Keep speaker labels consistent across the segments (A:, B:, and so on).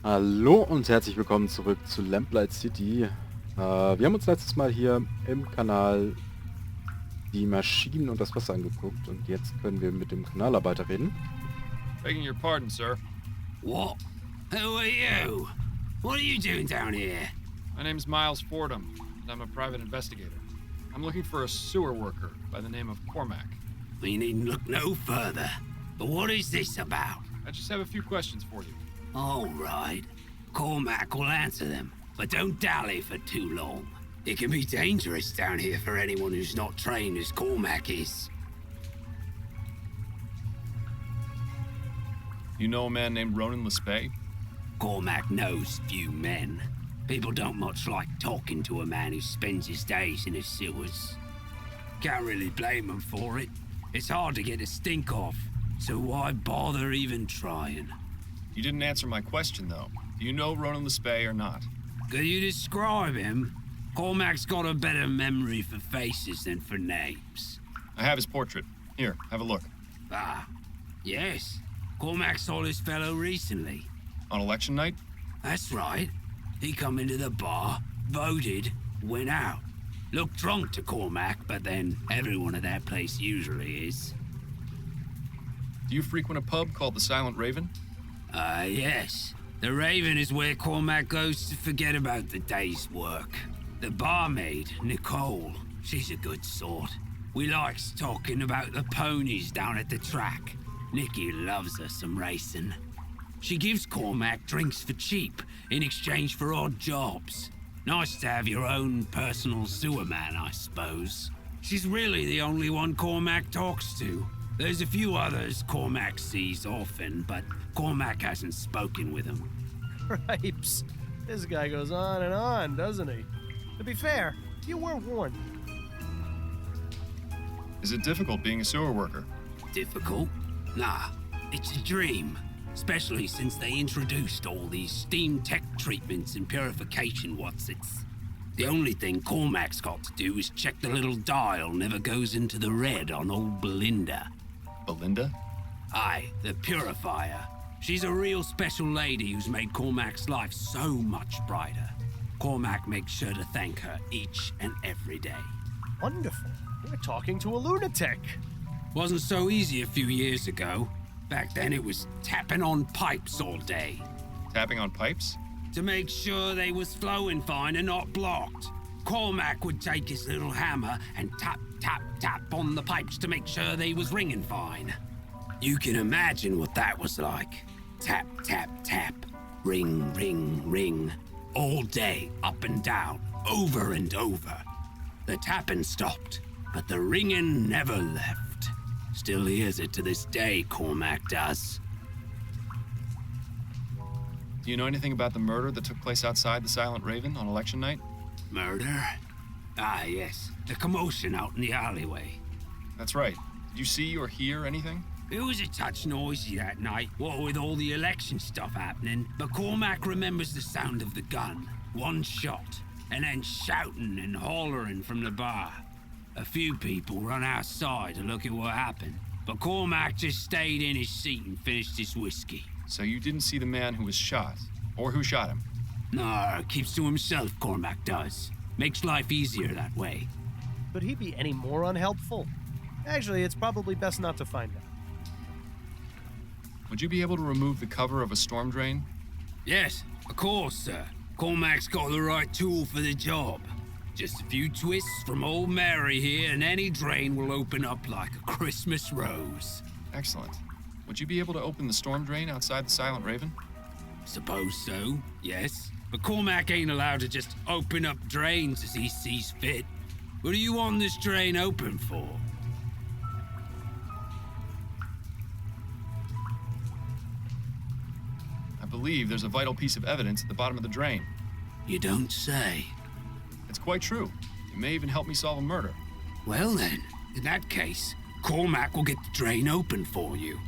A: Hallo und herzlich willkommen zurück zu Lamplight City. Wir haben uns letztes Mal hier im Kanal die Maschinen und das Wasser angeguckt und jetzt können wir mit dem Kanalarbeiter reden.
B: Begging your pardon, sir.
C: What? Who are you? What are you doing down here?
B: My name's Miles Fordham, and I'm a private investigator. I'm looking for a sewer worker by the name of Cormac.
C: We needn't look no further. But what is this about?
B: I just have a few questions for you.
C: All right. Cormac will answer them, but don't dally for too long. It can be dangerous down here for anyone who's not trained as Cormac is.
B: You know a man named Ronan Lespay?
C: Cormac knows few men. People don't much like talking to a man who spends his days in the sewers. Can't really blame him for it. It's hard to get a stink off, so why bother even trying?
B: You didn't answer my question, though. Do you know Ronan Lespay or not?
C: Could you describe him? Cormac's got a better memory for faces than for names.
B: I have his portrait. Here, have a look.
C: Ah, yes. Cormac saw this fellow recently.
B: On election night?
C: That's right. He come into the bar, voted, went out. Looked drunk to Cormac, but then everyone at that place usually is.
B: Do you frequent a pub called the Silent Raven?
C: Yes. The Raven is where Cormac goes to forget about the day's work. The barmaid, Nicole, she's a good sort. We likes talking about the ponies down at the track. Nicky loves her some racing. She gives Cormac drinks for cheap in exchange for odd jobs. Nice to have your own personal sewer man, I suppose. She's really the only one Cormac talks to. There's a few others Cormac sees often, but Cormac hasn't spoken with them.
D: Cripes. This guy goes on and on, doesn't he? To be fair, you were warned.
B: Is it difficult being a sewer worker?
C: Difficult? Nah, it's a dream. Especially since they introduced all these steam tech treatments and purification whatsits. The only thing Cormac's got to do is check the little dial never goes into the red on old Belinda.
B: Belinda?
C: Aye, the purifier. She's a real special lady who's made Cormac's life so much brighter. Cormac makes sure to thank her each and every day.
D: Wonderful. We're talking to a lunatic.
C: Wasn't so easy a few years ago. Back then it was tapping on pipes all day.
B: Tapping on pipes?
C: To make sure they was flowing fine and not blocked. Cormac would take his little hammer and tap, tap, tap on the pipes to make sure they was ringing fine. You can imagine what that was like. Tap, tap, tap. Ring, ring, ring. All day, up and down, over and over. The tapping stopped, but the ringing never left. Still hears it to this day, Cormac does.
B: Do you know anything about the murder that took place outside the Silent Raven on election night?
C: Murder? Ah, yes. The commotion out in the alleyway.
B: That's right. Did you see or hear anything?
C: It was a touch noisy that night, what with all the election stuff happening, but Cormac remembers the sound of the gun. One shot, and then shouting and hollering from the bar. A few people run outside to look at what happened, but Cormac just stayed in his seat and finished his whiskey.
B: So you didn't see the man who was shot, or who shot him?
C: No, keeps to himself, Cormac does. Makes life easier that way.
D: Could he be any more unhelpful? Actually, it's probably best not to find out.
B: Would you be able to remove the cover of a storm drain?
C: Yes, of course, sir. Cormac's got the right tool for the job. Just a few twists from old Mary here and any drain will open up like a Christmas rose.
B: Excellent. Would you be able to open the storm drain outside the Silent Raven?
C: Suppose so, yes. But Cormac ain't allowed to just open up drains as he sees fit. What do you want this drain open for?
B: I believe there's a vital piece of evidence at the bottom of the drain.
C: You don't say.
B: It's quite true. You may even help me solve a murder.
C: Well then, in that case, Cormac will get the drain open for you.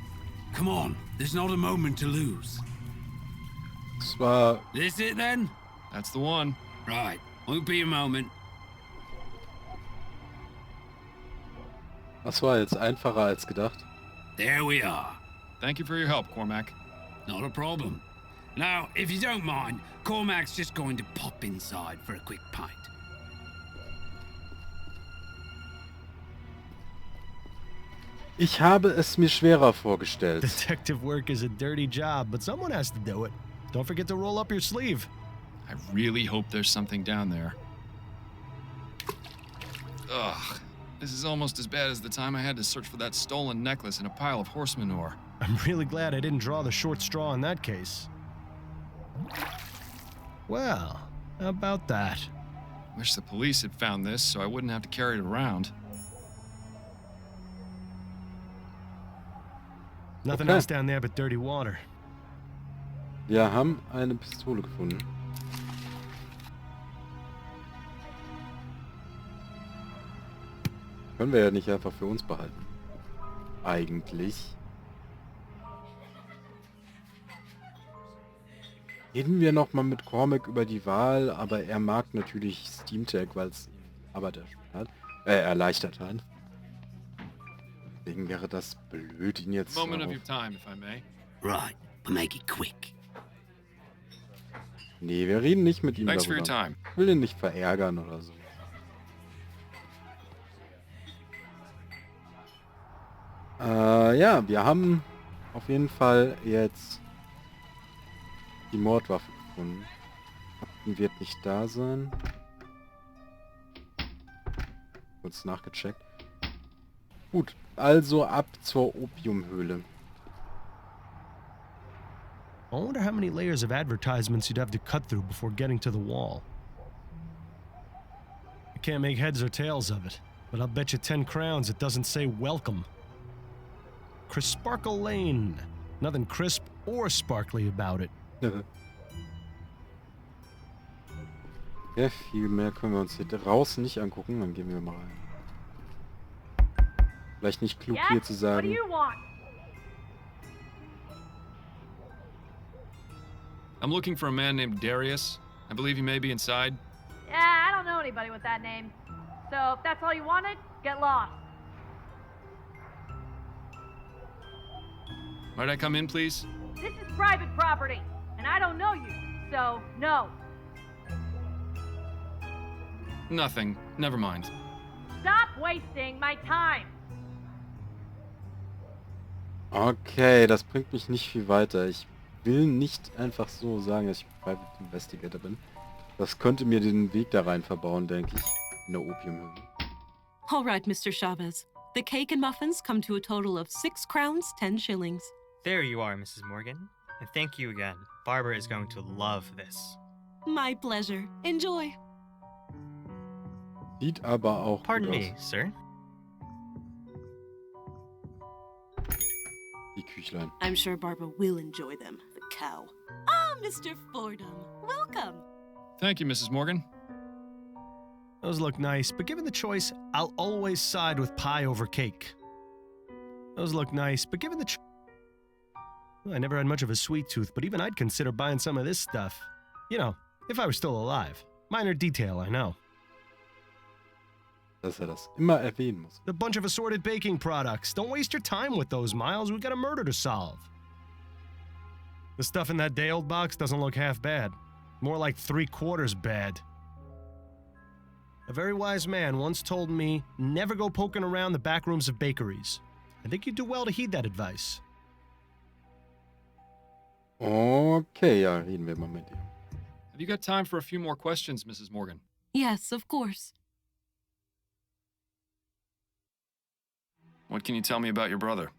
C: Come on, there's not a moment to lose.
A: Das war...
C: This it then?
B: That's the one.
C: Right, won't be a moment.
A: Das war jetzt einfacher als gedacht.
C: There we are.
B: Thank you for your help, Cormac.
C: Not a problem. Now, if you don't mind, Cormac's just going to pop inside for a quick pint.
A: Ich habe es mir schwerer vorgestellt.
D: Detective work is a dirty job, but someone has to do it. Don't forget to roll up your sleeve.
B: I really hope there's something down there. Ugh. This is almost as bad as the time I had to search for that stolen necklace in a pile of horse manure.
D: I'm really glad I didn't draw the short straw in that case. Well, how about that?
B: Wish the police had found this so I wouldn't have to carry it around.
D: Nothing
A: Okay.
D: else down there but dirty water.
A: Wir haben eine Pistole gefunden. Können wir ja nicht einfach für uns behalten. Eigentlich. Reden wir nochmal mit Cormac über die Wahl, aber er mag natürlich Steamtech, weil es ihm die Arbeit erleichtert hat. Deswegen wäre das blöd, ihn jetzt...
B: Moment of your time, if I may.
C: Right, but make it quick.
A: Nee, wir reden nicht mit ihm
B: Thanks for your
A: darüber.
B: time.
A: Ich will ihn nicht verärgern oder so. Ja, wir haben auf jeden Fall jetzt die Mordwaffe gefunden. Captain wird nicht da sein. Kurz nachgecheckt. Gut, also ab zur Opiumhöhle.
D: I wonder how many layers of advertisements you'd have to cut through before getting to the wall. I can't make heads or tails of it, but I'll bet you 10 crowns it doesn't say welcome. Crisparkle Lane. Nothing crisp or sparkly about it.
A: Ja, viel mehr können wir uns hier draußen nicht angucken. Dann gehen wir mal rein. Vielleicht nicht klug hier zu
E: What do
A: sagen.
E: you want?
B: I'm looking for a man named Darius. I believe he may be inside.
E: Yeah, I don't know anybody with that name. So if that's all you wanted, get lost.
B: Might I come in, please?
E: This is private property, and I don't know you, so no.
B: Nothing. Never mind.
E: Stop wasting my time.
A: Okay, das bringt mich nicht viel weiter. Ich will nicht einfach so sagen, dass ich Private Investigator bin. Das könnte mir den Weg da rein verbauen, denke ich. In der Opiumhöhle.
F: All right, Mr. Chavez. The cake and muffins come to a total of 6 crowns, 10 shillings.
G: There you are, Mrs. Morgan. And thank you again. Barbara is going to love this.
F: My pleasure. Enjoy.
A: Sieht aber auch
G: Pardon
A: gut
G: me,
A: aus.
G: sir.
A: Die Küchlein.
F: I'm sure Barbara will enjoy them. The cow. Ah, Mr. Fordham. Welcome.
B: Thank you, Mrs. Morgan.
D: Those look nice, but given the choice, I'll always side with pie over cake. Those look nice, but given the well, I never had much of a sweet tooth, but even I'd consider buying some of this stuff. You know, if I was still alive. Minor detail, I know.
A: Dass das immer erwähnen muss.
D: A bunch of assorted baking products. Don't waste your time with those, Miles. We got a murder to solve. The stuff in that day-old box doesn't look half bad. More like 3/4 bad. A very wise man once told me, never go poking around the back rooms of bakeries. I think you'd do well to heed that advice.
A: Okay, ja, reden wir mal mit ihm.
B: Have you got time for a few more questions, Mrs. Morgan?
F: Yes, of course.
B: What can you tell me about your brother?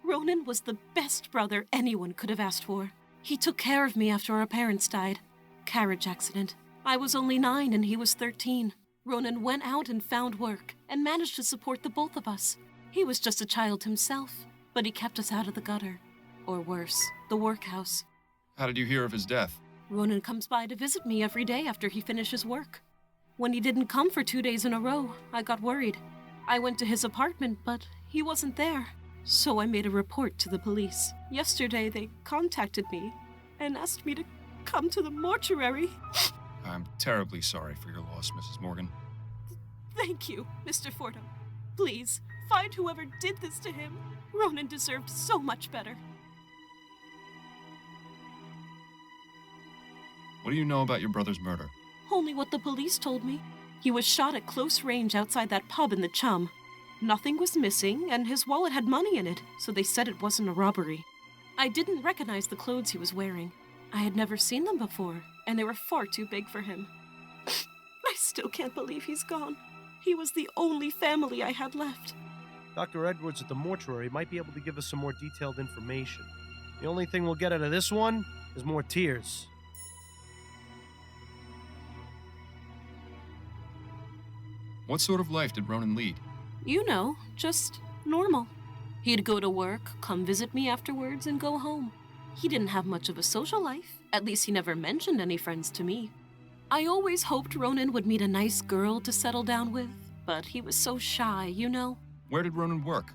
F: Ronan was the best brother anyone could have asked for. He took care of me after our parents died. Carriage accident. I was only 9 and he was 13. Ronan went out and found work and managed to support the both of us. He was just a child himself, but he kept us out of the gutter. Or worse, the workhouse.
B: How did you hear of his death?
F: Ronan comes by to visit me every day after he finishes work. When he didn't come for 2 days in a row, I got worried. I went to his apartment, but he wasn't there. So I made a report to the police. Yesterday, they contacted me and asked me to come to the mortuary.
B: I'm terribly sorry for your loss, Mrs. Morgan.
F: Thank you, Mr. Fordham. Please, find whoever did this to him. Ronan deserved so much better.
B: What do you know about your brother's murder?
F: Only what the police told me. He was shot at close range outside that pub in the Chum. Nothing was missing, and his wallet had money in it, so they said it wasn't a robbery. I didn't recognize the clothes he was wearing. I had never seen them before, and they were far too big for him. I still can't believe he's gone. He was the only family I had left.
D: Dr. Edwards at the mortuary might be able to give us some more detailed information. The only thing we'll get out of this one is more tears.
B: What sort of life did Ronan lead?
F: You know, just normal. He'd go to work, come visit me afterwards, and go home. He didn't have much of a social life. At least he never mentioned any friends to me. I always hoped Ronan would meet a nice girl to settle down with, but he was so shy, you know.
B: Where did Ronan work?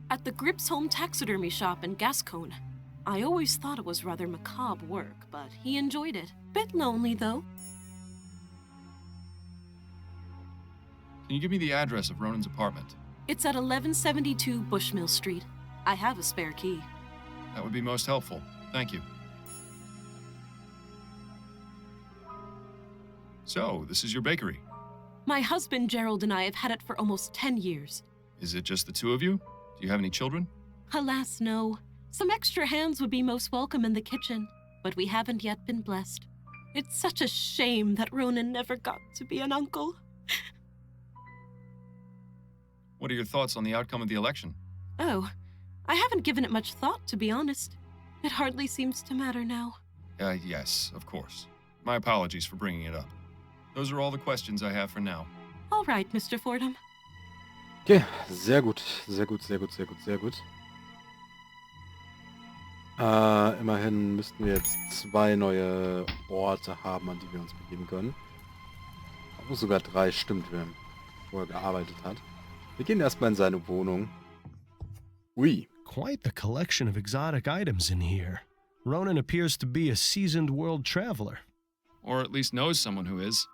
F: At the Grips Home taxidermy shop in Gascon. I always thought it was rather macabre work, but he enjoyed it. Bit lonely, though.
B: Can you give me the address of Ronan's apartment?
F: It's at 1172 Bushmill Street. I have a spare key.
B: That would be most helpful. Thank you. So, this is your bakery.
F: My husband Gerald and I have had it for almost 10 years.
B: Is it just the two of you? Do you have any children?
F: Alas, no. Some extra hands would be most welcome in the kitchen, but we haven't yet been blessed. It's such a shame that Ronan never got to be an uncle.
B: What are your thoughts on the outcome of the election?
F: Oh, I haven't given it much thought, to be honest. It hardly seems to matter now.
B: Yes, of course. My apologies for bringing it up. Those are all the questions I have for now.
F: All right, Mr. Fordham.
A: Okay, sehr gut, sehr gut, sehr gut, sehr gut, sehr gut. Immerhin müssten wir jetzt 2 neue Orte haben, an die wir uns begeben können. Oh, sogar 3, stimmt, wo er gearbeitet hat. Wir gehen erstmal in seine Wohnung. Ui.
D: Quite the collection of exotic items in here. Ronan appears to be a seasoned world traveler.
B: Or at least knows someone who is.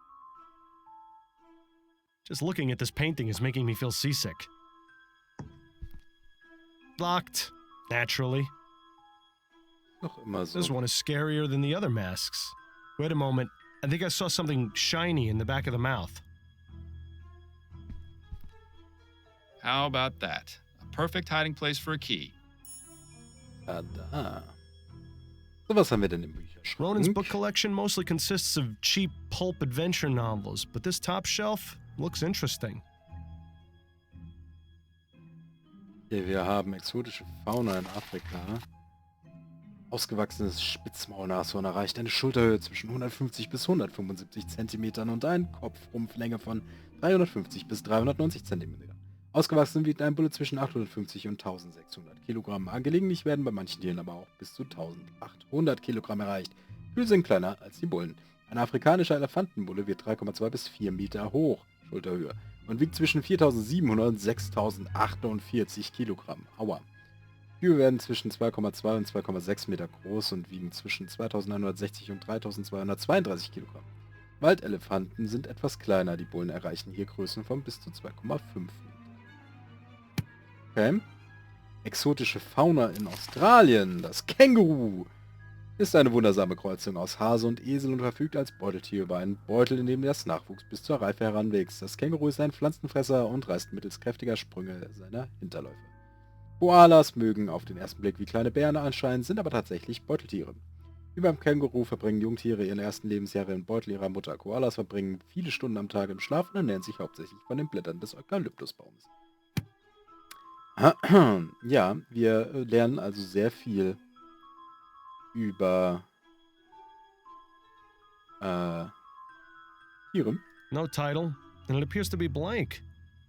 D: Just looking at this painting is making me feel seasick. Locked, naturally.
A: Noch immer so.
D: This one is scarier than the other masks. Wait a moment. I think I saw something shiny in the back of the mouth.
B: How about that? A perfect hiding place for a key.
A: Tada. So, was haben wir denn im Bücherschrank?
D: Ronan's book collection mostly consists of cheap pulp adventure novels, but this top shelf looks interesting.
A: Okay, wir haben exotische Fauna in Afrika. Ausgewachsenes Spitzmaulnashorn erreicht eine Schulterhöhe zwischen 150 bis 175 Zentimetern und eine Kopfrumpflänge von 350 bis 390 Zentimeter. Ausgewachsen wiegt ein Bulle zwischen 850 und 1600 Kilogramm. Gelegentlich werden bei manchen Tieren aber auch bis zu 1800 Kilogramm erreicht. Kühe sind kleiner als die Bullen. Ein afrikanischer Elefantenbulle wird 3,2 bis 4 Meter hoch, Schulterhöhe, und wiegt zwischen 4700 und 6048 Kilogramm. Aua. Kühe werden zwischen 2,2 und 2,6 Meter groß und wiegen zwischen 2960 und 3232 Kilogramm. Waldelefanten sind etwas kleiner, die Bullen erreichen hier Größen von bis zu 2,5 Meter. Okay. Exotische Fauna in Australien. Das Känguru ist eine wundersame Kreuzung aus Hase und Esel und verfügt als Beuteltier über einen Beutel, in dem das Nachwuchs bis zur Reife heranwächst. Das Känguru ist ein Pflanzenfresser und reißt mittels kräftiger Sprünge seine Hinterläufe. Koalas mögen auf den ersten Blick wie kleine Bären erscheinen, sind aber tatsächlich Beuteltiere. Wie beim Känguru verbringen Jungtiere ihre ersten Lebensjahre im Beutel ihrer Mutter. Koalas verbringen viele Stunden am Tag im Schlaf und ernähren sich hauptsächlich von den Blättern des Eukalyptusbaums. Ja, wir lernen also sehr viel über Tiere.
D: No title, and it appears to be blank.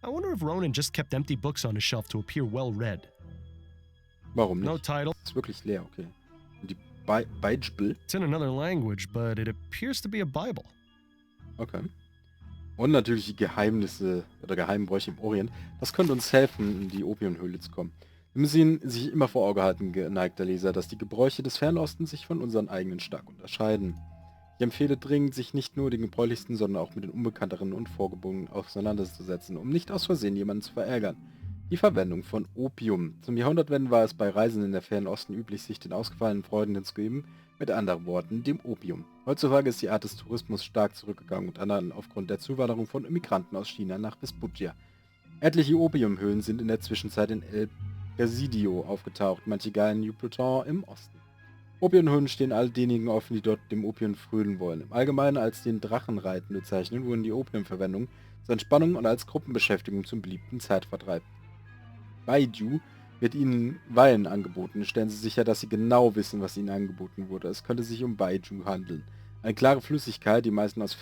D: I wonder if Ronan just kept empty books on his shelf to appear well read.
A: Warum nicht?
D: No title.
A: Ist wirklich leer, okay. Und die Bible?
D: It's in another language, but it appears to be a Bible.
A: Okay. Und natürlich die Geheimnisse oder Geheimbräuche im Orient. Das könnte uns helfen, in die Opiumhöhle zu kommen. Wir müssen sich immer vor Auge halten, geneigter Leser, dass die Gebräuche des Fernostens sich von unseren eigenen stark unterscheiden. Ich empfehle dringend, sich nicht nur den gebräuchlichsten, sondern auch mit den unbekannteren und vorgebundenen auseinanderzusetzen, um nicht aus Versehen jemanden zu verärgern. Die Verwendung von Opium. Zum Jahrhundertwende war es bei Reisenden in der fernen Osten üblich, sich den ausgefallenen Freuden hinzugeben, mit anderen Worten, dem Opium. Heutzutage ist die Art des Tourismus stark zurückgegangen, unter anderem aufgrund der Zuwanderung von Immigranten aus China nach Vespuccia. Etliche Opiumhöhlen sind in der Zwischenzeit in El Presidio aufgetaucht, manche gar in New Pluton im Osten. Opiumhöhlen stehen all denjenigen offen, die dort dem Opium frönen wollen. Im Allgemeinen als den Drachenreiten bezeichnet, wurden die Opiumverwendung zur Entspannung und als Gruppenbeschäftigung zum beliebten Zeitvertreib. Baiju wird ihnen Wein angeboten. Stellen Sie sicher, dass Sie genau wissen, was Ihnen angeboten wurde. Es könnte sich um Baiju handeln. Eine klare Flüssigkeit, die meistens aus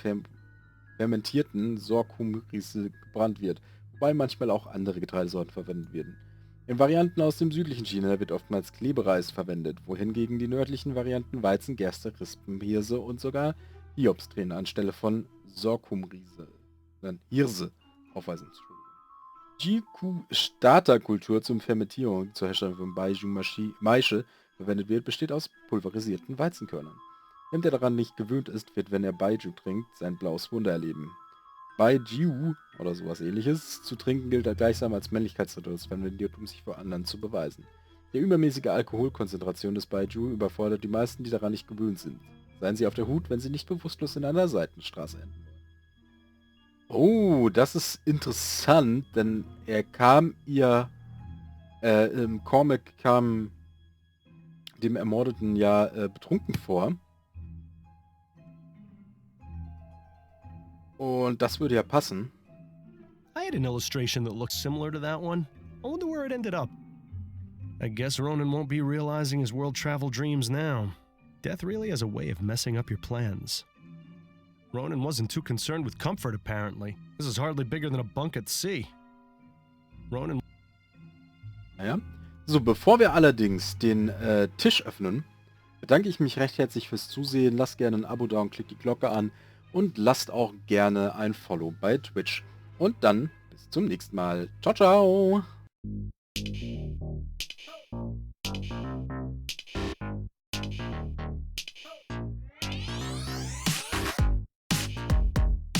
A: fermentierten Sorghumriese gebrannt wird, wobei manchmal auch andere Getreidesorten verwendet werden. In Varianten aus dem südlichen China wird oftmals Klebereis verwendet, wohingegen die nördlichen Varianten Weizen, Gerste, Rispen, Hirse und sogar Hiobsträne anstelle von Sorghumriese, Hirse aufweisen. Jiku-Starterkultur zum Fermentierung zur Herstellung von Baiju-Maische verwendet wird, besteht aus pulverisierten Weizenkörnern. Wenn der daran nicht gewöhnt ist, wird, wenn er Baiju trinkt, sein blaues Wunder erleben. Baiju oder sowas ähnliches zu trinken gilt gleichsam als Männlichkeitsritual verwendet, um sich vor anderen zu beweisen. Die übermäßige Alkoholkonzentration des Baiju überfordert die meisten, die daran nicht gewöhnt sind. Seien Sie auf der Hut, wenn Sie nicht bewusstlos in einer Seitenstraße enden wollen. Oh, das ist interessant, denn er kam im Comic kam dem Ermordeten ja betrunken vor. Und das würde ja passen.
D: I had an illustration that looks similar to that one. I wonder where it ended up. I guess Ronan won't be realizing his world travel dreams now. Death really has a way of messing up your plans. Ronan wasn't too concerned with comfort, apparently. This is hardly bigger than a bunk at sea. Ronan...
A: Naja. So, bevor wir allerdings den Tisch öffnen, bedanke ich mich recht herzlich fürs Zusehen. Lasst gerne ein Abo da und klickt die Glocke an. Und lasst auch gerne ein Follow bei Twitch. Und dann bis zum nächsten Mal. Ciao, ciao!